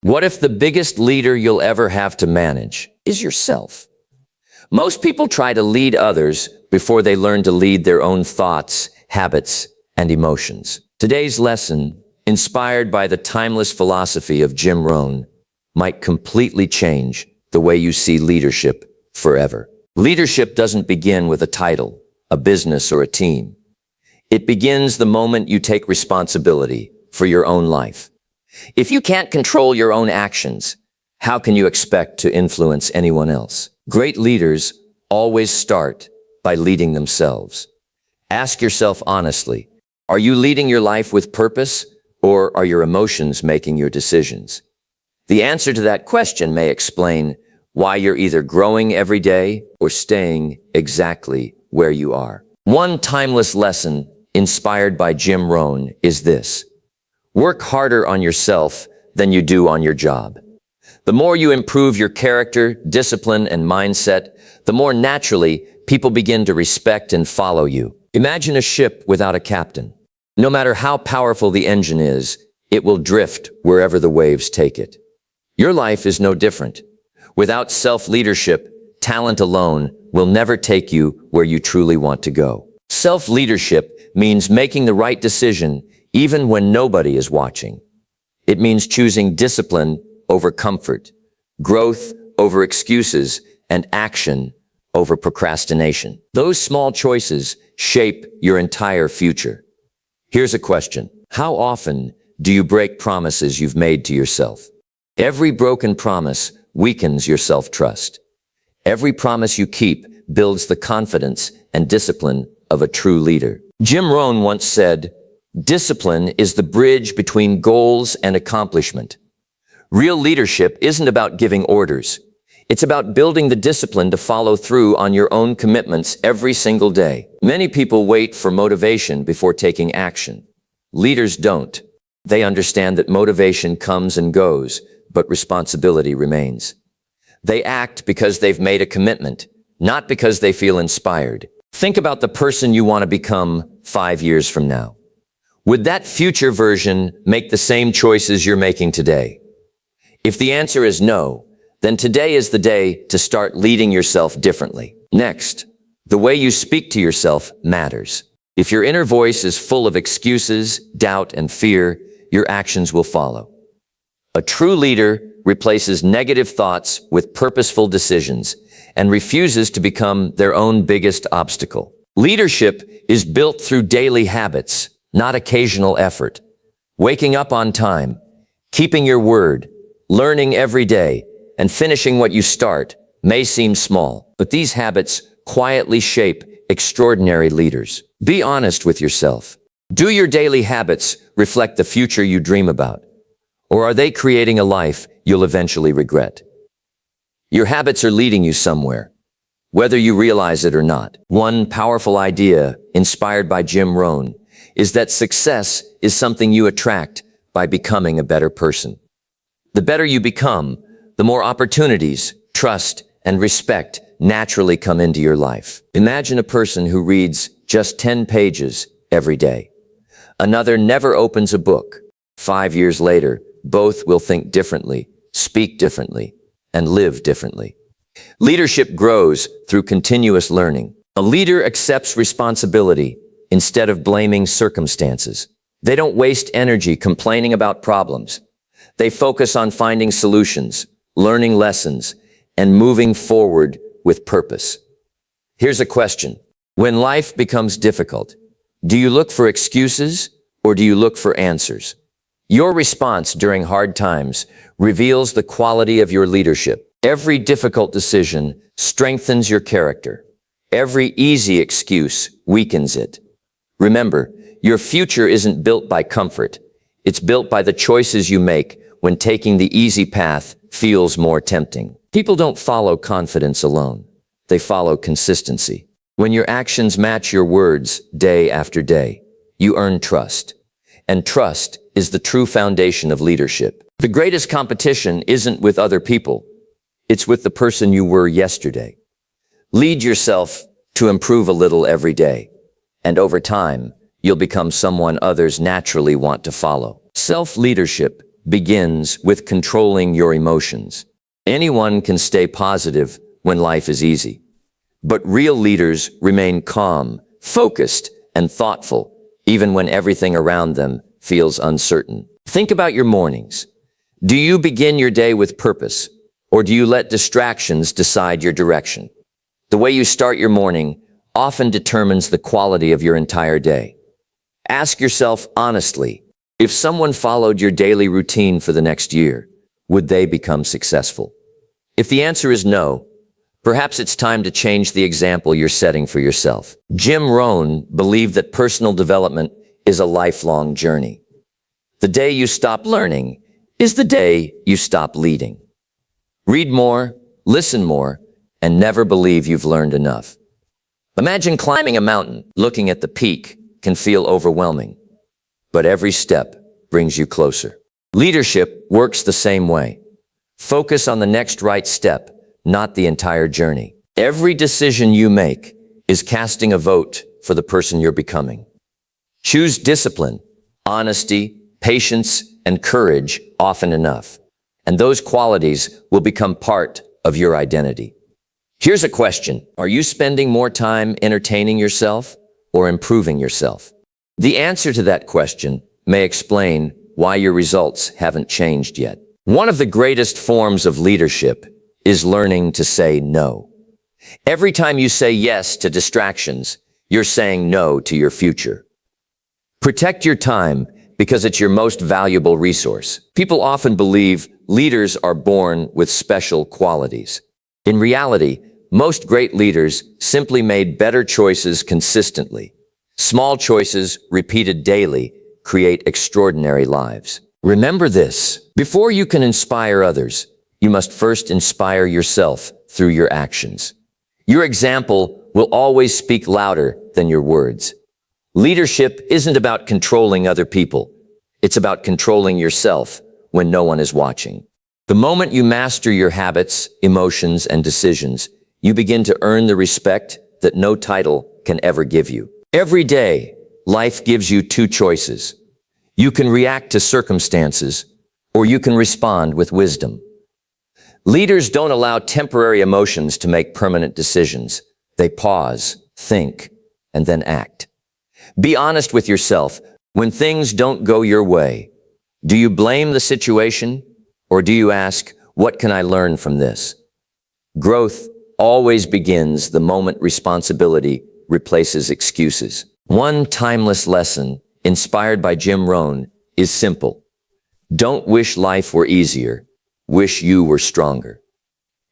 What if the biggest leader you'll ever have to manage is yourself? Most people try to lead others before they learn to lead their own thoughts, habits, and emotions. Today's lesson, inspired by the timeless philosophy of Jim Rohn, might completely change the way you see leadership forever. Leadership doesn't begin with a title, a business, or a team. It begins the moment you take responsibility for your own life. If you can't control your own actions, how can you expect to influence anyone else? Great leaders always start by leading themselves. Ask yourself honestly, are you leading your life with purpose, or are your emotions making your decisions? The answer to that question may explain why you're either growing every day or staying exactly where you are. One timeless lesson inspired by Jim Rohn is this: work harder on yourself than you do on your job. The more you improve your character, discipline, and mindset, the more naturally people begin to respect and follow you. Imagine a ship without a captain. No matter how powerful the engine is, it will drift wherever the waves take it. Your life is no different. Without self-leadership, talent alone will never take you where you truly want to go. Self-leadership means making the right decision even when nobody is watching. It means choosing discipline over comfort, growth over excuses, and action over procrastination. Those small choices shape your entire future. Here's a question. How often do you break promises you've made to yourself? Every broken promise weakens your self-trust. Every promise you keep builds the confidence and discipline of a true leader. Jim Rohn once said, "Discipline is the bridge between goals and accomplishment." Real leadership isn't about giving orders. It's about building the discipline to follow through on your own commitments every single day. Many people wait for motivation before taking action. Leaders don't. They understand that motivation comes and goes, but responsibility remains. They act because they've made a commitment, not because they feel inspired. Think about the person you want to become 5 years from now. Would that future version make the same choices you're making today? If the answer is no, then today is the day to start leading yourself differently. Next, the way you speak to yourself matters. If your inner voice is full of excuses, doubt, and fear, your actions will follow. A true leader replaces negative thoughts with purposeful decisions and refuses to become their own biggest obstacle. Leadership is built through daily habits, not occasional effort. Waking up on time, keeping your word, learning every day, and finishing what you start may seem small, but these habits quietly shape extraordinary leaders. Be honest with yourself. Do your daily habits reflect the future you dream about? Or are they creating a life you'll eventually regret? Your habits are leading you somewhere, whether you realize it or not. One powerful idea, inspired by Jim Rohn, is that success is something you attract by becoming a better person. The better you become, the more opportunities, trust, and respect naturally come into your life. Imagine a person who reads just 10 pages every day. Another never opens a book. 5 years later, both will think differently, speak differently, and live differently. Leadership grows through continuous learning. A leader accepts responsibility instead of blaming circumstances. They don't waste energy complaining about problems. They focus on finding solutions, learning lessons, and moving forward with purpose. Here's a question. When life becomes difficult, do you look for excuses or do you look for answers? Your response during hard times reveals the quality of your leadership. Every difficult decision strengthens your character. Every easy excuse weakens it. Remember, your future isn't built by comfort. It's built by the choices you make when taking the easy path feels more tempting. People don't follow confidence alone. They follow consistency. When your actions match your words day after day, you earn trust. And trust is the true foundation of leadership. The greatest competition isn't with other people. It's with the person you were yesterday. Lead yourself to improve a little every day. And over time, you'll become someone others naturally want to follow. Self-leadership begins with controlling your emotions. Anyone can stay positive when life is easy, but real leaders remain calm, focused, and thoughtful, even when everything around them feels uncertain. Think about your mornings. Do you begin your day with purpose, or do you let distractions decide your direction? The way you start your morning often determines the quality of your entire day. Ask yourself honestly, if someone followed your daily routine for the next year, would they become successful? If the answer is no, perhaps it's time to change the example you're setting for yourself. Jim Rohn believed that personal development is a lifelong journey. The day you stop learning is the day you stop leading. Read more, listen more, and never believe you've learned enough. Imagine climbing a mountain. Looking at the peak can feel overwhelming, but every step brings you closer. Leadership works the same way. Focus on the next right step, not the entire journey. Every decision you make is casting a vote for the person you're becoming. Choose discipline, honesty, patience, and courage often enough, and those qualities will become part of your identity. Here's a question. Are you spending more time entertaining yourself or improving yourself? The answer to that question may explain why your results haven't changed yet. One of the greatest forms of leadership is learning to say no. Every time you say yes to distractions, you're saying no to your future. Protect your time because it's your most valuable resource. People often believe leaders are born with special qualities. In reality, most great leaders simply made better choices consistently. Small choices repeated daily create extraordinary lives. Remember this: before you can inspire others, you must first inspire yourself through your actions. Your example will always speak louder than your words. Leadership isn't about controlling other people. It's about controlling yourself when no one is watching. The moment you master your habits, emotions, and decisions, you begin to earn the respect that no title can ever give you. Every day, life gives you two choices. You can react to circumstances, or you can respond with wisdom. Leaders don't allow temporary emotions to make permanent decisions. They pause, think, and then act. Be honest with yourself. When things don't go your way, do you blame the situation, or do you ask, what can I learn from this? Growth always begins the moment responsibility replaces excuses. One timeless lesson, inspired by Jim Rohn, is simple. Don't wish life were easier. Wish you were stronger.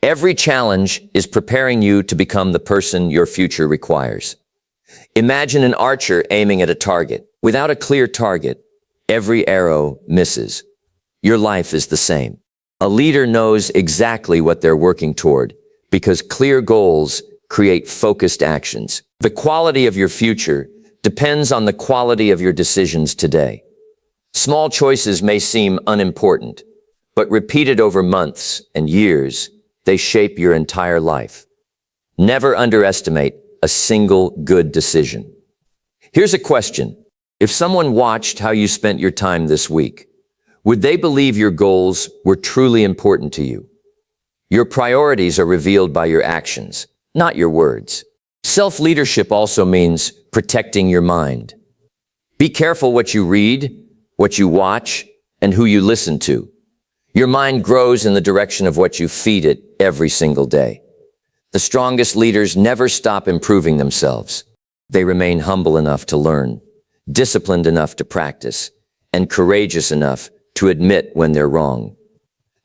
Every challenge is preparing you to become the person your future requires. Imagine an archer aiming at a target. Without a clear target, every arrow misses. Your life is the same. A leader knows exactly what they're working toward because clear goals create focused actions. The quality of your future depends on the quality of your decisions today. Small choices may seem unimportant, but repeated over months and years, they shape your entire life. Never underestimate a single good decision. Here's a question. If someone watched how you spent your time this week, would they believe your goals were truly important to you? Your priorities are revealed by your actions, not your words. Self-leadership also means protecting your mind. Be careful what you read, what you watch, and who you listen to. Your mind grows in the direction of what you feed it every single day. The strongest leaders never stop improving themselves. They remain humble enough to learn, disciplined enough to practice, and courageous enough to admit when they're wrong.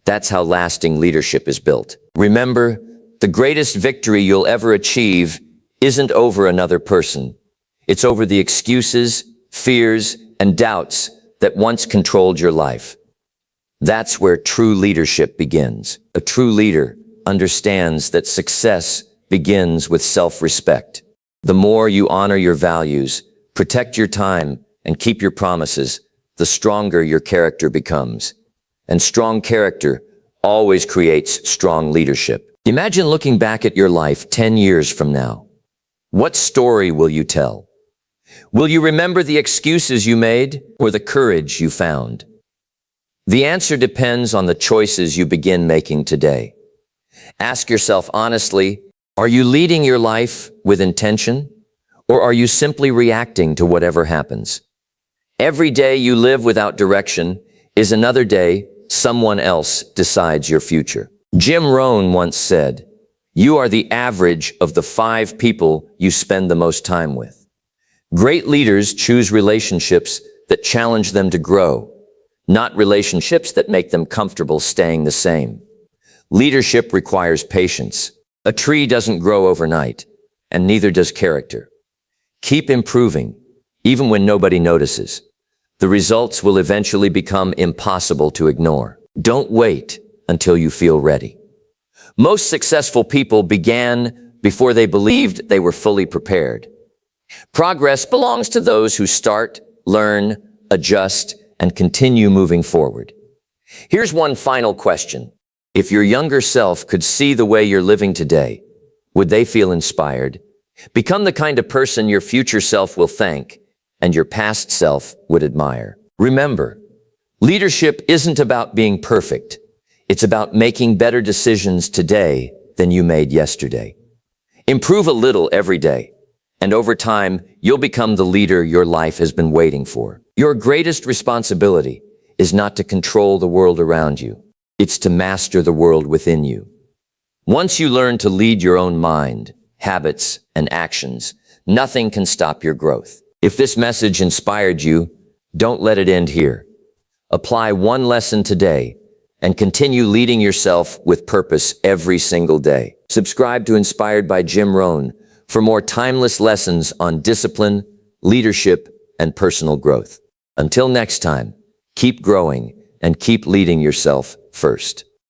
That's how lasting leadership is built. Remember, the greatest victory you'll ever achieve isn't over another person. It's over the excuses, fears, and doubts that once controlled your life. That's where true leadership begins. A true leader understands that success begins with self-respect. The more you honor your values, protect your time, and keep your promises, the stronger your character becomes. And strong character always creates strong leadership. Imagine looking back at your life 10 years from now. What story will you tell? Will you remember the excuses you made or the courage you found? The answer depends on the choices you begin making today. Ask yourself honestly, are you leading your life with intention, or are you simply reacting to whatever happens? Every day you live without direction is another day someone else decides your future. Jim Rohn once said, "You are the average of the 5 people you spend the most time with." Great leaders choose relationships that challenge them to grow, not relationships that make them comfortable staying the same. Leadership requires patience. A tree doesn't grow overnight, and neither does character. Keep improving, even when nobody notices. The results will eventually become impossible to ignore. Don't wait until you feel ready. Most successful people began before they believed they were fully prepared. Progress belongs to those who start, learn, adjust, and continue moving forward. Here's one final question. If your younger self could see the way you're living today, would they feel inspired? Become the kind of person your future self will thank and your past self would admire. Remember, leadership isn't about being perfect. It's about making better decisions today than you made yesterday. Improve a little every day, and over time, you'll become the leader your life has been waiting for. Your greatest responsibility is not to control the world around you. It's to master the world within you. Once you learn to lead your own mind, habits, and actions, nothing can stop your growth. If this message inspired you, don't let it end here. Apply one lesson today and continue leading yourself with purpose every single day. Subscribe to Inspired by Jim Rohn for more timeless lessons on discipline, leadership, and personal growth. Until next time, keep growing and keep leading yourself first.